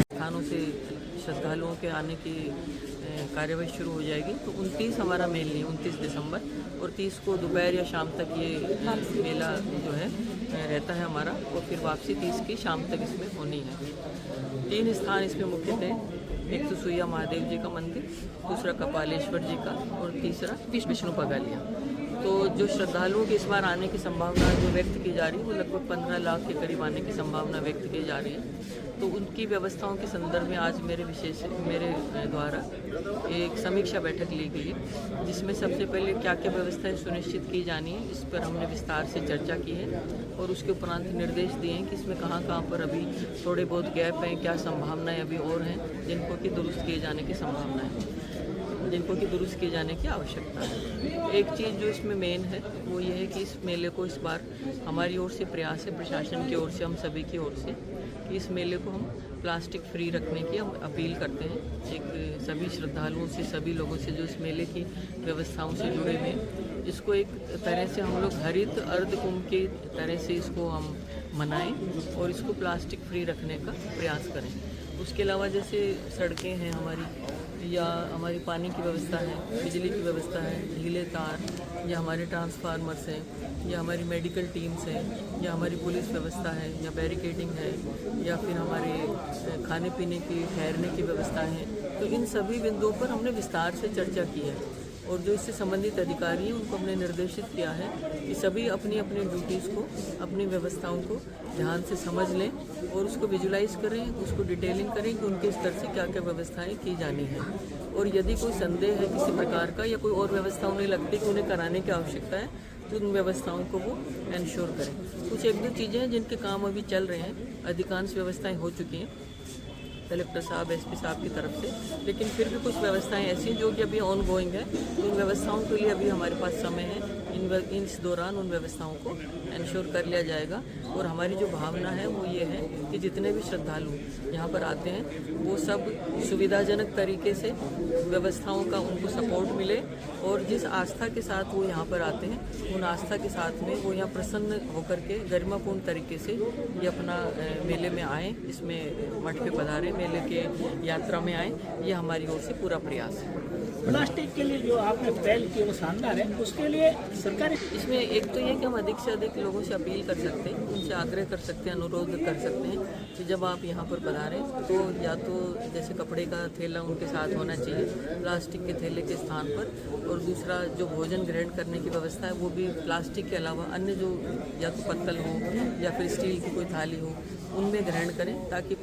स्थानों से श्रद्धालुओं के आने की कार्यवाही शुरू हो जाएगी। तो 29 हमारा मेल नहीं है, 29 दिसंबर, और 30 को दोपहर या शाम तक ये मेला जो है रहता है हमारा, और फिर वापसी 30 की शाम तक इसमें होनी है। 3 स्थान इसमें मुख्य थे, एक तो सुइया महादेव जी का मंदिर, दूसरा कपालेश्वर जी का, और तीसरा विष्णु पगालिया। तो जो श्रद्धालुओं के इस बार आने की संभावना जो व्यक्त की जा रही है वो लगभग 15 लाख के करीब आने की संभावना व्यक्त की जा रही है। तो उनकी व्यवस्थाओं के संदर्भ में आज मेरे द्वारा एक समीक्षा बैठक ली गई है, जिसमें सबसे पहले क्या क्या व्यवस्थाएं सुनिश्चित की जानी है इस पर हमने विस्तार से चर्चा की है, और उसके उपरांत निर्देश दिए हैं कि इसमें कहाँ पर अभी थोड़े बहुत गैप हैं, क्या संभावनाएं अभी और हैं जिनको कि दुरुस्त किए जाने की संभावना है, जिनको कि दुरुस्त किए जाने की आवश्यकता है। एक चीज़ जो इसमें मेन है वो ये है कि इस मेले को इस बार हमारी ओर से प्रयास है, प्रशासन की ओर से, हम सभी की ओर से, कि इस मेले को हम प्लास्टिक फ्री रखने की हम अपील करते हैं। एक सभी श्रद्धालुओं से, सभी लोगों से जो इस मेले की व्यवस्थाओं से जुड़े हुए हैं, इसको एक तरह से हम लोग हरित अर्ध कुंभ की तरह से इसको हम मनाएं और इसको प्लास्टिक फ्री रखने का प्रयास करें। उसके अलावा जैसे सड़कें हैं हमारी, या हमारी पानी की व्यवस्था है, बिजली की व्यवस्था है, ढीले तार, या हमारे ट्रांसफार्मर्स हैं, या हमारी मेडिकल टीम्स हैं, या हमारी पुलिस व्यवस्था है, या बैरिकेडिंग है, या फिर हमारे खाने पीने की, ठहरने की व्यवस्था है। तो इन सभी बिंदुओं पर हमने विस्तार से चर्चा की है, और जो इससे संबंधित अधिकारी हैं उनको हमने निर्देशित किया है कि सभी अपनी अपनी ड्यूटीज़ को, अपनी व्यवस्थाओं को ध्यान से समझ लें और उसको विजुलाइज करें, उसको डिटेलिंग करें कि उनके स्तर से क्या क्या व्यवस्थाएं की जानी है। और यदि कोई संदेह है किसी प्रकार का या कोई और व्यवस्था उन्हें लगती है कि उन्हें कराने की आवश्यकता है, तो उन व्यवस्थाओं को वो इंश्योर करें। कुछ 1-2 चीज़ें हैं जिनके काम अभी चल रहे हैं, अधिकांश व्यवस्थाएँ हो चुकी हैं कलेक्टर साहब, एसपी साहब की तरफ से, लेकिन फिर भी कुछ व्यवस्थाएं ऐसी हैं जो कि अभी ऑन गोइंग है। तो उन व्यवस्थाओं के लिए अभी हमारे पास समय है, इस दौरान उन व्यवस्थाओं को इंश्योर कर लिया जाएगा। और हमारी जो भावना है वो ये है कि जितने भी श्रद्धालु यहाँ पर आते हैं वो सब सुविधाजनक तरीके से व्यवस्थाओं का उनको सपोर्ट मिले, और जिस आस्था के साथ वो यहाँ पर आते हैं उन आस्था के साथ में वो यहाँ प्रसन्न होकर के गरिमापूर्ण तरीके से ये अपना मेले में आएँ, इसमें मठ पे पधारें, मेले के यात्रा में आएँ। ये हमारी ओर से पूरा प्रयास है। प्लास्टिक के लिए जो आपने पहल की वो शानदार है, उसके लिए सरकार इसमें एक तो ये कि हम अधिक से अधिक लोगों से अपील कर सकते हैं, उनसे आग्रह कर सकते हैं, अनुरोध कर सकते हैं कि जब आप यहाँ पर पधारें तो या तो जैसे कपड़े का थैला उनके साथ होना चाहिए प्लास्टिक के थैले के स्थान पर, और दूसरा जो भोजन ग्रहण करने की व्यवस्था है वो भी प्लास्टिक के अलावा अन्य जो या तो पत्तल हो या फिर स्टील की कोई थाली हो उनमें ग्रहण करें, ताकि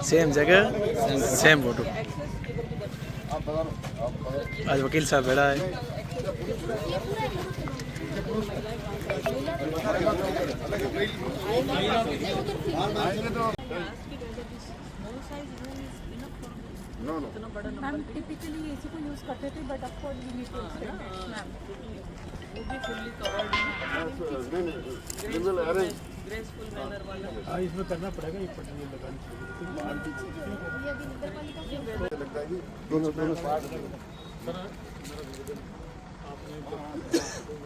सेम जगह सेम फोटो। आज वकील साहब बैठा है। मैम टिपिकली इसी को यूज करते थे, but of course we need to extend it ma'am. वो भी फुल्ली कवर्ड ग्रेसफुल मैनर वाला। इसमें करना पड़ेगा, ये पटरी लगानी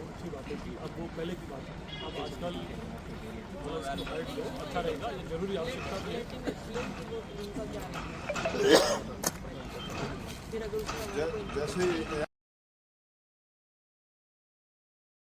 अच्छी बातें की। अब वो पहले की बात है, अब आजकल अच्छा रहेगा, ये जरूरी आवश्यकता भी है। जैसे